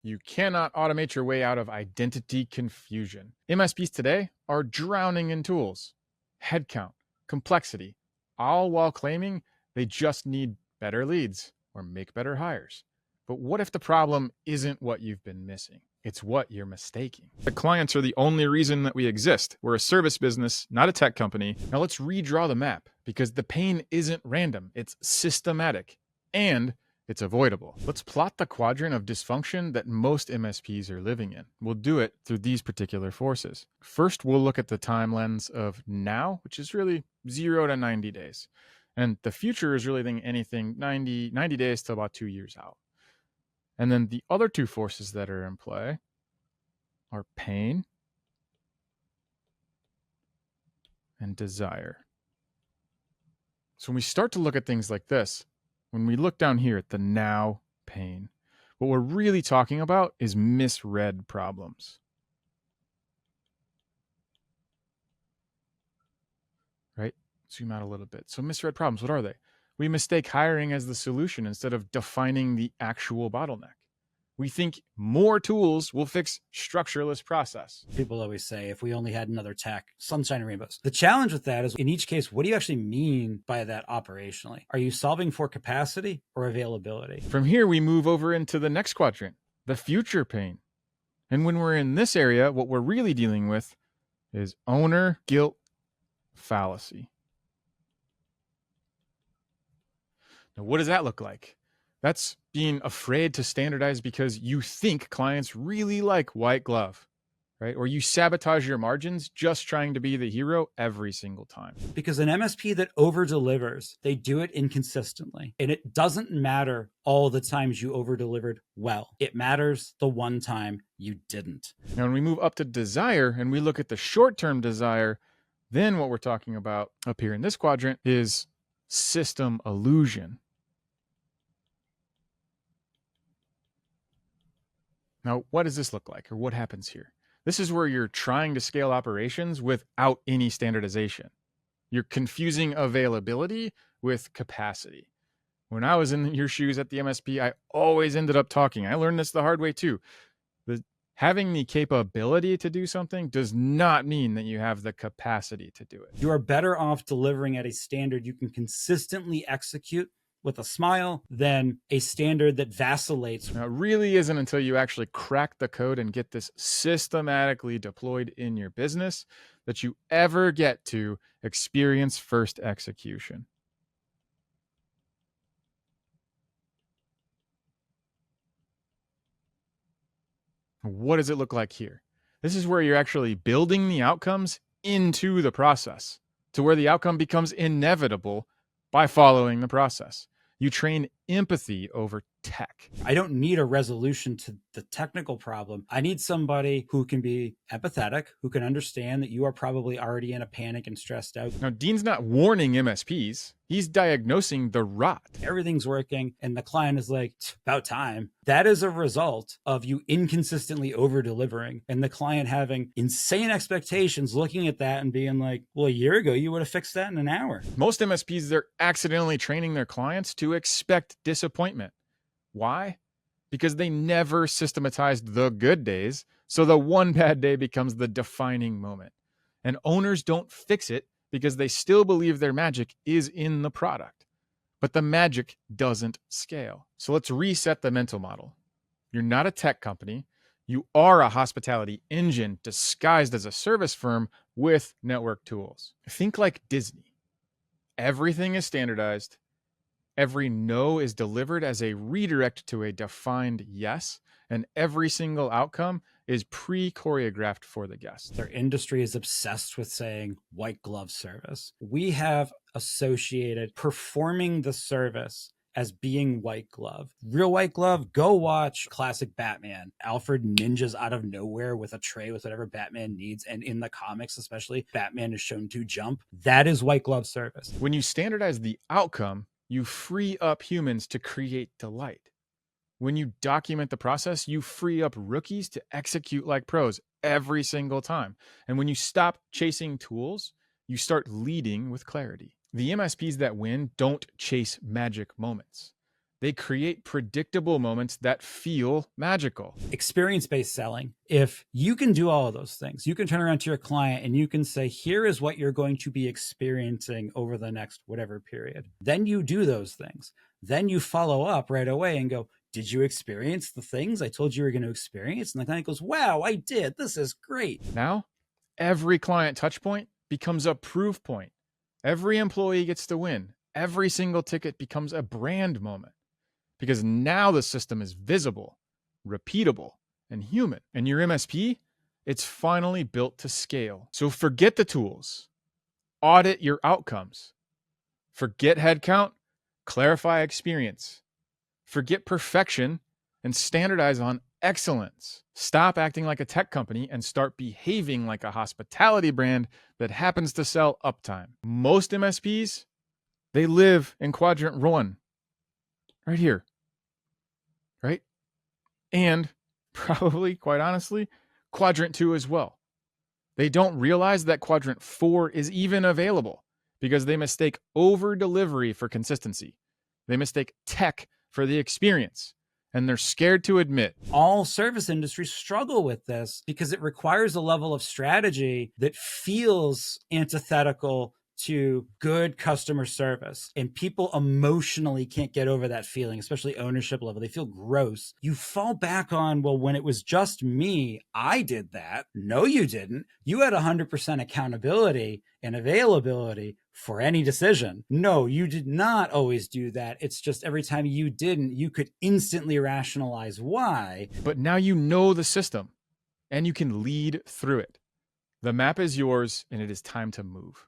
You cannot automate your way out of identity confusion. MSPs today are drowning in tools, headcount, complexity, all while claiming they just need better leads or make better hires. But what if the problem isn't what you've been missing? It's what you're mistaking. The clients are the only reason that we exist. We're a service business, not a tech company. Now let's redraw the map, because the pain isn't random, it's systematic, and it's avoidable. Let's plot the quadrant of dysfunction that most MSPs are living in. We'll do it through these particular forces. First, we'll look at the time lens of now, which is really 0 to 90 days. And the future is really anything 90 days to about 2 years out. And then the other two forces that are in play are pain and desire. So when we start to look at things like this, when we look down here at the now pain, what we're really talking about is misread problems. Right? Zoom out a little bit. So misread problems, what are they? We mistake hiring as the solution instead of defining the actual bottleneck. We think more tools will fix structureless process. People always say, if we only had another tech, sunshine and rainbows. The challenge with that is, in each case, what do you actually mean by that operationally? Are you solving for capacity or availability? From here, we move over into the next quadrant, the future pain. And when we're in this area, what we're really dealing with is owner guilt fallacy. Now, what does that look like? That's being afraid to standardize because you think clients really like white glove, right? Or you sabotage your margins just trying to be the hero every single time. Because an MSP that over delivers, they do it inconsistently. And it doesn't matter all the times you over delivered well. It matters the one time you didn't. Now, when we move up to desire and we look at the short-term desire, then what we're talking about up here in this quadrant is system illusion. Now, what does this look like, or what happens here? This is where you're trying to scale operations without any standardization. You're confusing availability with capacity. When I was in your shoes at the MSP, I always ended up talking. I learned this the hard way too. Having the capability to do something does not mean that you have the capacity to do it. You are better off delivering at a standard you can consistently execute with a smile than a standard that vacillates. Now, it really isn't until you actually crack the code and get this systematically deployed in your business that you ever get to experience first execution. What does it look like here? This is where you're actually building the outcomes into the process to where the outcome becomes inevitable by following the process. You train empathy over tech. I don't need a resolution to the technical problem. I need somebody who can be empathetic, who can understand that you are probably already in a panic and stressed out. Now, Dean's not warning MSPs. He's diagnosing the rot. Everything's working, and the client is like, about time. That is a result of you inconsistently over-delivering, and the client having insane expectations, looking at that and being like, well, a year ago, you would have fixed that in an hour. Most MSPs, they're accidentally training their clients to expect disappointment. Why? Because they never systematized the good days, so the one bad day becomes the defining moment. And owners don't fix it because they still believe their magic is in the product. But the magic doesn't scale. So let's reset the mental model. You're not a tech company. You are a hospitality engine disguised as a service firm with network tools. Think like Disney. Everything is standardized. Every no is delivered as a redirect to a defined yes, and every single outcome is pre-choreographed for the guest. Their industry is obsessed with saying white glove service. We have associated performing the service as being white glove. Real white glove, go watch classic Batman. Alfred ninjas out of nowhere with a tray with whatever Batman needs. And in the comics, especially, Batman is shown to jump. That is white glove service. When you standardize the outcome, you free up humans to create delight. When you document the process, you free up rookies to execute like pros every single time. And when you stop chasing tools, you start leading with clarity. The MSPs that win don't chase magic moments. They create predictable moments that feel magical. Experience-based selling. If you can do all of those things, you can turn around to your client and you can say, here is what you're going to be experiencing over the next whatever period. Then you do those things. Then you follow up right away and go, did you experience the things I told you were going to experience? And the client goes, wow, I did. This is great. Now, every client touch point becomes a proof point. Every employee gets to win. Every single ticket becomes a brand moment because now the system is visible, repeatable, and human. And your MSP, it's finally built to scale. So forget the tools, audit your outcomes. Forget headcount, clarify experience. Forget perfection and standardize on excellence. Stop acting like a tech company and start behaving like a hospitality brand that happens to sell uptime. Most MSPs, they live in Quadrant 1, right here, right? And probably, quite honestly, Quadrant 2 as well. They don't realize that Quadrant 4 is even available because they mistake over delivery for consistency. They mistake tech for the experience, and they're scared to admit. All service industries struggle with this because it requires a level of strategy that feels antithetical to good customer service. And people emotionally can't get over that feeling, especially ownership level. They feel gross. You fall back on, well, when it was just me, I did that. No, you didn't. You had 100% accountability and availability for any decision. No, you did not always do that. It's just every time you didn't, you could instantly rationalize why. But now you know the system and you can lead through it. The map is yours and it is time to move.